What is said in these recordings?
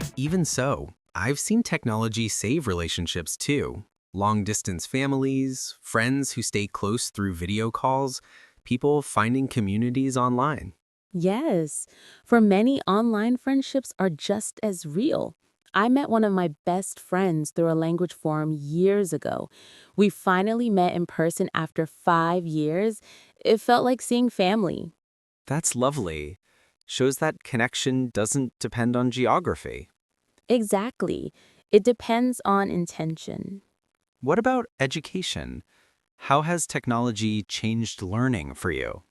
But even so, I've seen technology save relationships too. Long distance families, friends who stay close through video calls, people finding communities online. Yes, for many, online friendships are just as real. I met one of my best friends through a language forum years ago. We finally met in person after 5 years. It felt like seeing family. That's lovely. Shows that connection doesn't depend on geography. Exactly. It depends on intention. What about education? How has technology changed learning for you?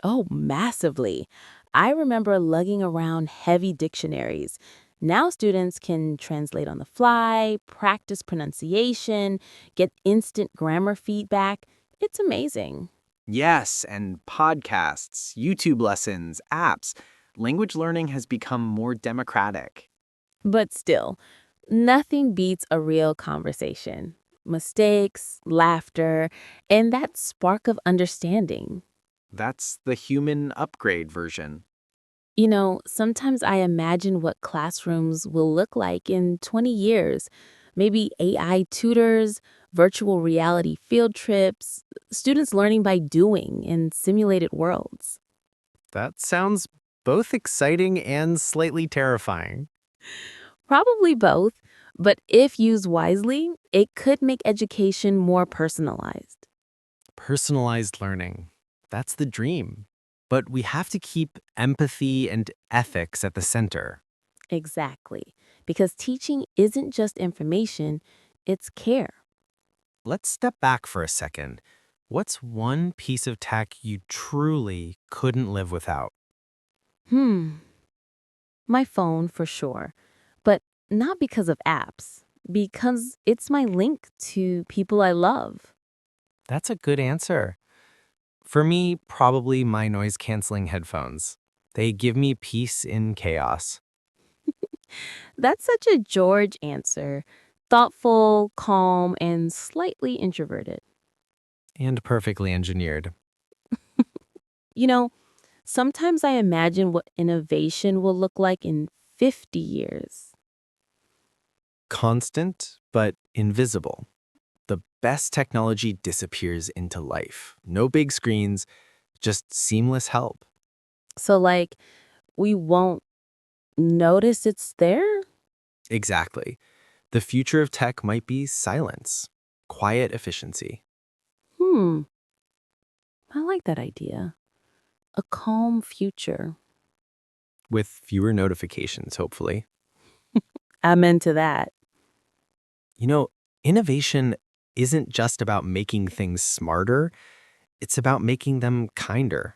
Oh, massively. I remember lugging around heavy dictionaries. Now students can translate on the fly, practice pronunciation, get instant grammar feedback. It's amazing. Yes, and podcasts, YouTube lessons, apps. Language learning has become more democratic. But still, nothing beats a real conversation. Mistakes, laughter, and that spark of understanding. That's the human upgrade version. Sometimes I imagine what classrooms will look like in 20 years. Maybe AI tutors, virtual reality field trips, students learning by doing in simulated worlds. That sounds both exciting and slightly terrifying. Probably both, but if used wisely, it could make education more personalized. Personalized learning. That's the dream. But we have to keep empathy and ethics at the center. Exactly, because teaching isn't just information, it's care. Let's step back for a second. What's one piece of tech you truly couldn't live without? Hmm, my phone for sure, but not because of apps, because it's my link to people I love. That's a good answer. For me, probably my noise canceling headphones. They give me peace in chaos. That's such a George answer. Thoughtful, calm, and slightly introverted. And perfectly engineered. You know, sometimes I imagine what innovation will look like in 50 years. Constant, but invisible. The best technology disappears into life. No big screens, just seamless help. So, like, we won't notice it's there? Exactly. The future of tech might be silence, quiet efficiency, Hmm, I like that idea. A calm future. with fewer notifications, hopefully. I'm into that. You know, innovation isn't just about making things smarter, it's about making them kinder.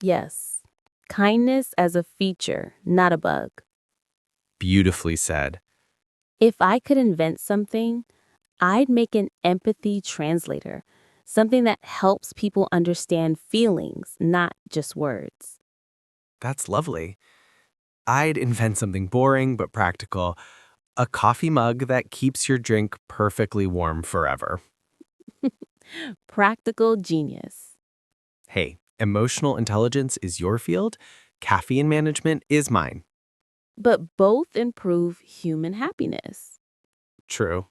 Yes. Kindness as a feature, not a bug. Beautifully said. If I could invent something, I'd make an empathy translator, something that helps people understand feelings, not just words. That's lovely. I'd invent something boring but practical, a coffee mug that keeps your drink perfectly warm forever. Practical genius. Hey, emotional intelligence is your field, caffeine management is mine. But both improve human happiness. True.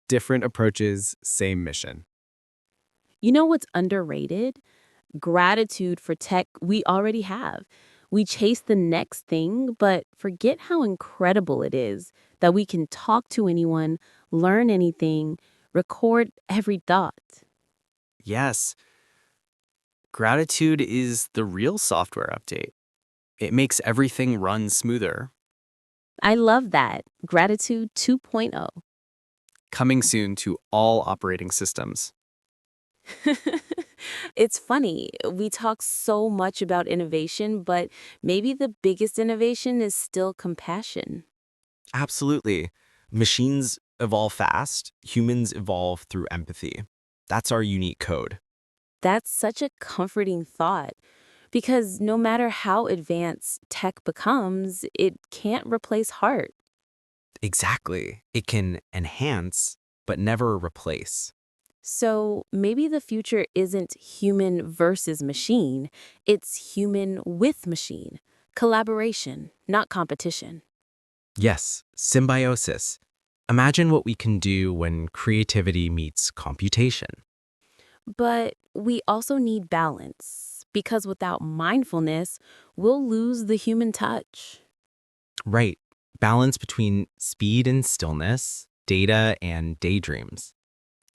Different approaches, same mission. You know what's underrated? Gratitude for tech we already have. We chase the next thing, but forget how incredible it is that we can talk to anyone, learn anything, record every thought. Yes, gratitude is the real software update. It makes everything run smoother. I love that. Gratitude 2.0. Coming soon to all operating systems. It's funny. We talk so much about innovation, but maybe the biggest innovation is still compassion. Absolutely. Machines evolve fast, humans evolve through empathy. That's our unique code. That's such a comforting thought because no matter how advanced tech becomes, it can't replace heart. Exactly. It can enhance, but never replace. So maybe the future isn't human versus machine, it's human with machine. Collaboration, not competition. Yes, symbiosis. Imagine what we can do when creativity meets computation. But we also need balance because without mindfulness, we'll lose the human touch. Right. Balance between speed and stillness, data and daydreams.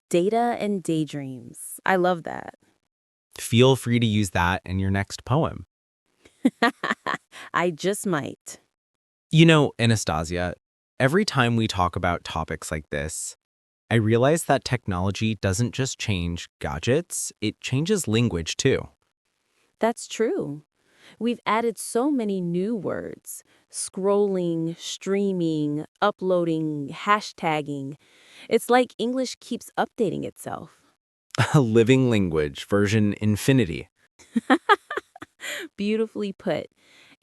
Data and daydreams. I love that. Feel free to use that in your next poem. I just might. You know, Anastasia, every time we talk about topics like this, I realize that technology doesn't just change gadgets, it changes language too. That's true. We've added so many new words scrolling, streaming, uploading, hashtagging. It's like English keeps updating itself. A living language, version infinity. Beautifully put.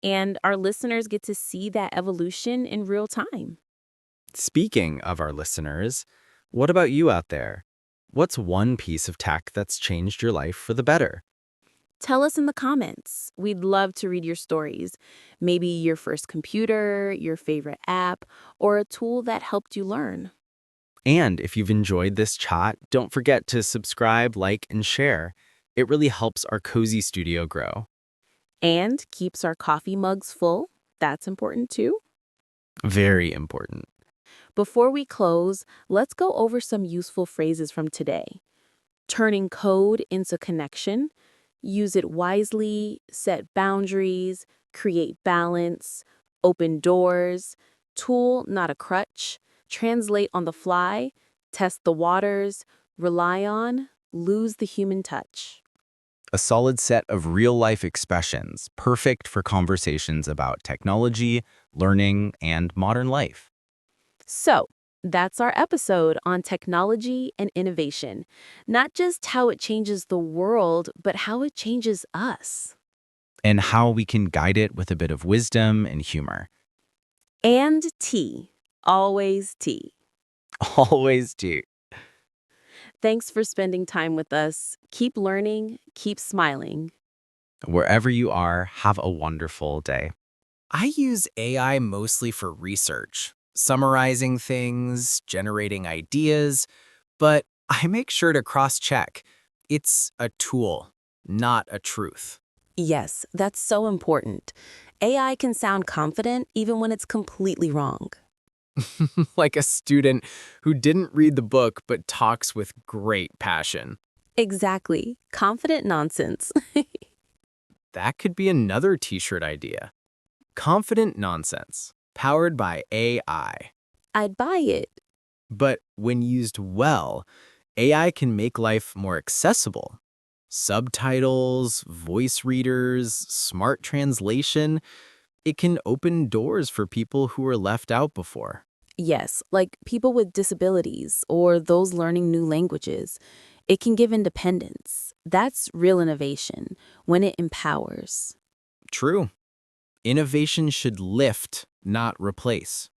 And our listeners get to see that evolution in real time. Speaking of our listeners, what about you out there? What's one piece of tech that's changed your life for the better? Tell us in the comments. We'd love to read your stories. Maybe your first computer, your favorite app, or a tool that helped you learn. And if you've enjoyed this chat, don't forget to subscribe, like, and share. It really helps our cozy studio grow. And keeps our coffee mugs full. That's important too. Very important. Before we close, let's go over some useful phrases from today. Turning code into connection, use it wisely, set boundaries, create balance, open doors, tool, not a crutch, translate on the fly, test the waters, rely on, lose the human touch. A solid set of real-life expressions, perfect for conversations about technology, learning, and modern life. So, that's our episode on technology and innovation. Not just how it changes the world, but how it changes us. And how we can guide it with a bit of wisdom and humor. And tea. Always tea. Always do. Thanks for spending time with us. Keep learning, keep smiling. Wherever you are, have a wonderful day. I use AI mostly for research, summarizing things, generating ideas, but I make sure to cross-check. It's a tool, not a truth. Yes, that's so important. AI can sound confident even when it's completely wrong. Like a student who didn't read the book but talks with great passion. Exactly. Confident nonsense. That could be another t-shirt idea. Confident nonsense, powered by AI. I'd buy it. But when used well, AI can make life more accessible. Subtitles, voice readers, smart translation, it can open doors for people who were left out before. Yes, like people with disabilities or those learning new languages. It can give independence. That's real innovation when it empowers. True. Innovation should lift, not replace.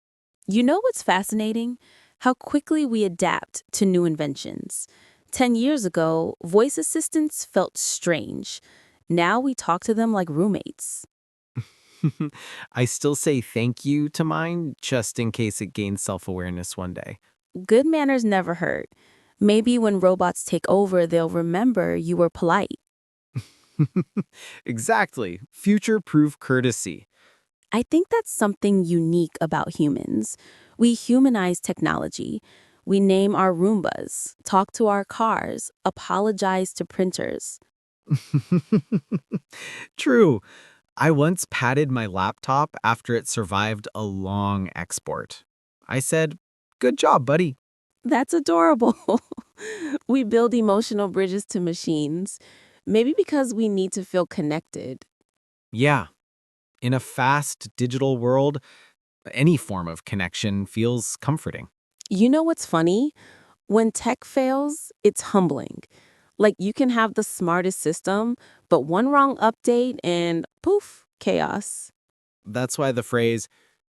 You know what's fascinating? How quickly we adapt to new inventions. 10 years ago, voice assistants felt strange. Now we talk to them like roommates. I still say thank you to mine just in case it gains self-awareness one day. Good manners never hurt. Maybe when robots take over, they'll remember you were polite. Exactly. Future-proof courtesy. I think that's something unique about humans. We humanize technology. We name our Roombas, talk to our cars, apologize to printers. True. I once patted my laptop after it survived a long export. I said, "Good job, buddy." That's adorable. We build emotional bridges to machines, maybe because we need to feel connected. Yeah, in a fast digital world, any form of connection feels comforting. You know what's funny? When tech fails, it's humbling. Like you can have the smartest system, but one wrong update and poof, chaos. That's why the phrase,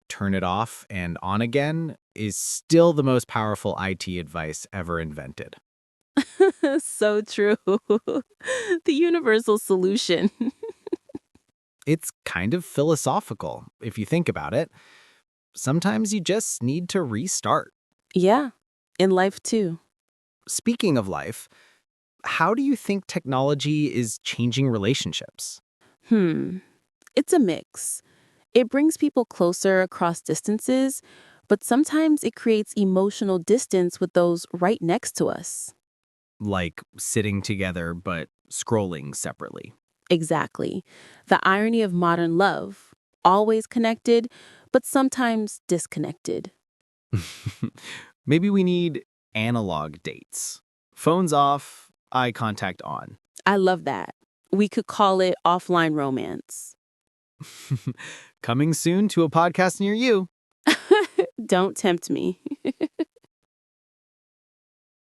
turn it off and on again, is still the most powerful IT advice ever invented. So true. The universal solution. It's kind of philosophical, if you think about it. sometimes you just need to restart. Yeah, in life too. Speaking of life, how do you think technology is changing relationships? Hmm, it's a mix. It brings people closer across distances, but sometimes it creates emotional distance with those right next to us. Like sitting together but scrolling separately. Exactly. The irony of modern love, always connected, but sometimes disconnected. Maybe we need analog dates. Phones off, eye contact on. I love that. We could call it offline romance. Coming soon to a podcast near you. Don't tempt me.